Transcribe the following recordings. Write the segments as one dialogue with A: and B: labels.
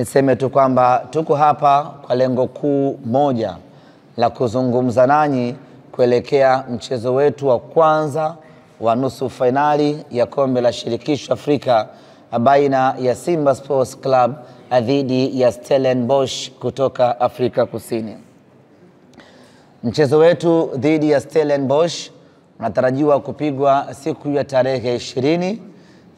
A: Niseme tu kwamba tuko hapa kwa lengo kuu moja la kuzungumza nanyi kuelekea mchezo wetu wa kwanza wa nusu fainali ya kombe la shirikisho Afrika baina ya Simba Sports Club dhidi ya Stellenbosch kutoka Afrika Kusini. Mchezo wetu dhidi ya Stellenbosch unatarajiwa kupigwa siku ya tarehe 20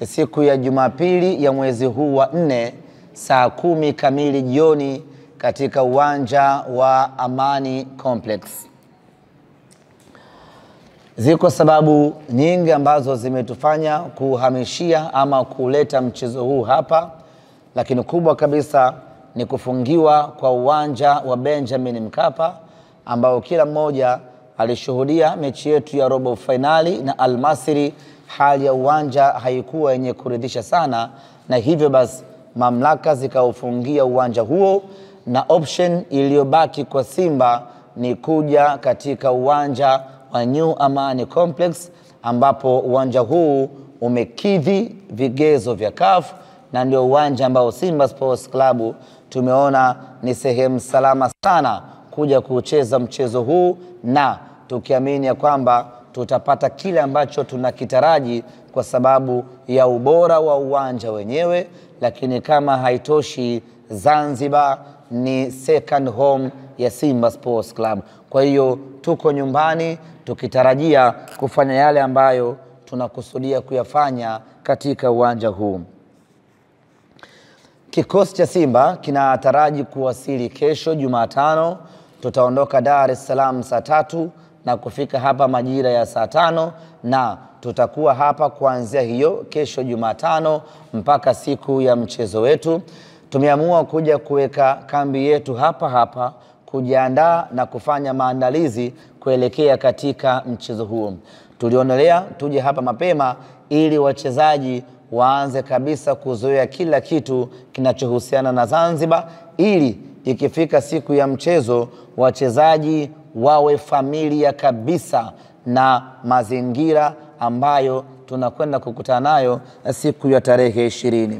A: siku ya Jumapili ya mwezi huu wa 4 saa 10 kamili jioni katika uwanja wa Amani Complex. Ziko sababu nyingi ambazo zimetufanya kuhamishia ama kuleta mchezo huu hapa, lakini kubwa kabisa ni kufungiwa kwa uwanja wa Benjamin Mkapa ambao kila mmoja alishuhudia mechi yetu ya robo finali na Al Masry. Hali ya uwanja haikuwa yenye kuridhisha sana, na hivyo basi mamlaka zikaufungia uwanja huo, na option iliyobaki kwa Simba ni kuja katika uwanja wa New Amani Complex, ambapo uwanja huu umekidhi vigezo vya CAF na ndio uwanja ambao Simba Sports Club tumeona ni sehemu salama sana kuja kucheza mchezo huu, na tukiamini ya kwamba tutapata kile ambacho tunakitaraji kwa sababu ya ubora wa uwanja wenyewe. Lakini kama haitoshi, Zanzibar ni second home ya Simba Sports Club. Kwa hiyo tuko nyumbani tukitarajia kufanya yale ambayo tunakusudia kuyafanya katika uwanja huu. Kikosi cha Simba kinataraji kuwasili kesho Jumatano. Tutaondoka Dar es Salaam saa 3 na kufika hapa majira ya saa 5, na tutakuwa hapa kuanzia hiyo kesho Jumatano mpaka siku ya mchezo wetu. Tumeamua kuja kuweka kambi yetu hapa kujiandaa na kufanya maandalizi kuelekea katika mchezo huo. Tulionelea tuje hapa mapema ili wachezaji waanze kabisa kuzoea kila kitu kinachohusiana na Zanzibar, ili ikifika siku ya mchezo wachezaji wawe familia kabisa na mazingira ambayo tunakwenda kukutana nayo siku ya tarehe 20.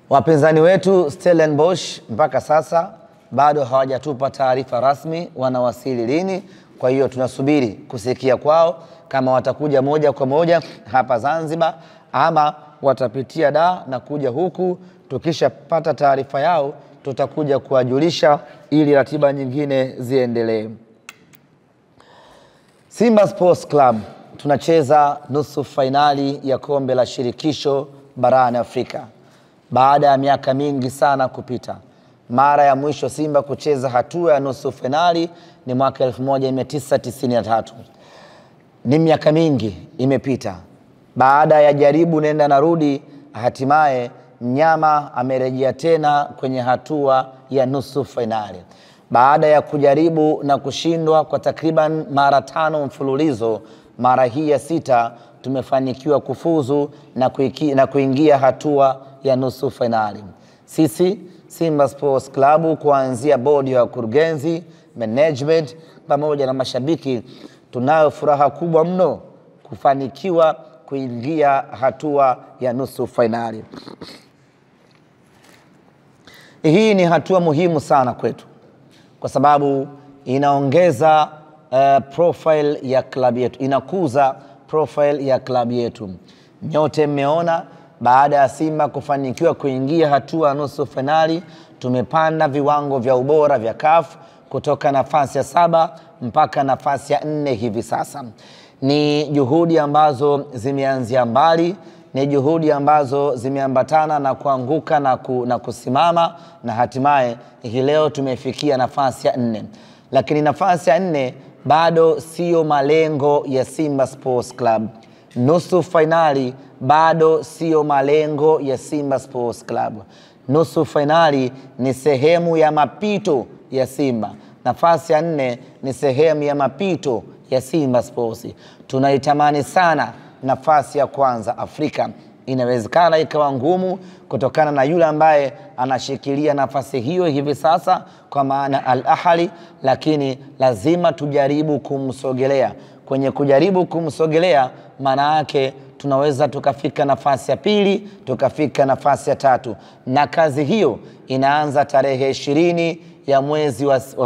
A: Wapinzani wetu Stellenbosch mpaka sasa bado hawajatupa taarifa rasmi wanawasili lini. Kwa hiyo tunasubiri kusikia kwao kama watakuja moja kwa moja hapa Zanzibar ama watapitia Dar na kuja huku. Tukishapata taarifa yao tutakuja kuwajulisha ili ratiba nyingine ziendelee. Simba Sports Club tunacheza nusu fainali ya kombe la shirikisho barani Afrika baada ya miaka mingi sana kupita. Mara ya mwisho Simba kucheza hatua ya nusu fainali ni mwaka 1993. Ni miaka mingi imepita. Baada ya jaribu nenda na rudi, hatimaye mnyama amerejea tena kwenye hatua ya nusu fainali. Baada ya kujaribu na kushindwa kwa takriban mara 5 mfululizo, mara hii ya 6 tumefanikiwa kufuzu na kuingia hatua ya nusu fainali. Sisi Simba Sports Club, kuanzia bodi ya wakurugenzi, management pamoja na mashabiki, tunayo furaha kubwa mno kufanikiwa kuingia hatua ya nusu fainali. Hii ni hatua muhimu sana kwetu kwa sababu inaongeza profile ya klabu yetu, inakuza profile ya klabu yetu. Nyote mmeona baada ya Simba kufanikiwa kuingia hatua ya nusu fainali, tumepanda viwango vya ubora vya CAF kutoka nafasi ya 7 mpaka nafasi ya 4 hivi sasa. Ni juhudi ambazo zimeanzia mbali, ni juhudi ambazo zimeambatana na kuanguka na kusimama, na hatimaye hii leo tumefikia nafasi ya 4. Lakini nafasi ya 4 bado sio malengo ya Simba Sports Club. Nusu fainali bado sio malengo ya Simba Sports Club. Nusu fainali ni sehemu ya mapito ya Simba. Nafasi ya 4 ni sehemu ya mapito ya Simba Sports. Tunaitamani sana nafasi ya kwanza Afrika. Inawezekana ikawa ngumu kutokana na yule ambaye anashikilia nafasi hiyo hivi sasa, kwa maana Al Ahly, lakini lazima tujaribu kumsogelea. Kwenye kujaribu kumsogelea maana yake tunaweza tukafika nafasi ya pili, tukafika nafasi ya tatu. Na kazi hiyo inaanza tarehe 20 ya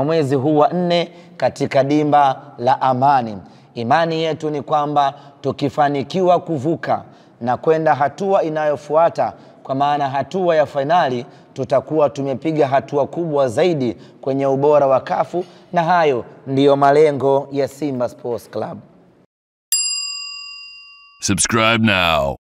A: mwezi huu wa 4 katika dimba la Amani. Imani yetu ni kwamba tukifanikiwa kuvuka na kwenda hatua inayofuata, kwa maana hatua ya fainali, tutakuwa tumepiga hatua kubwa zaidi kwenye ubora wa kafu, na hayo ndiyo malengo ya Simba Sports Club.
B: Subscribe now.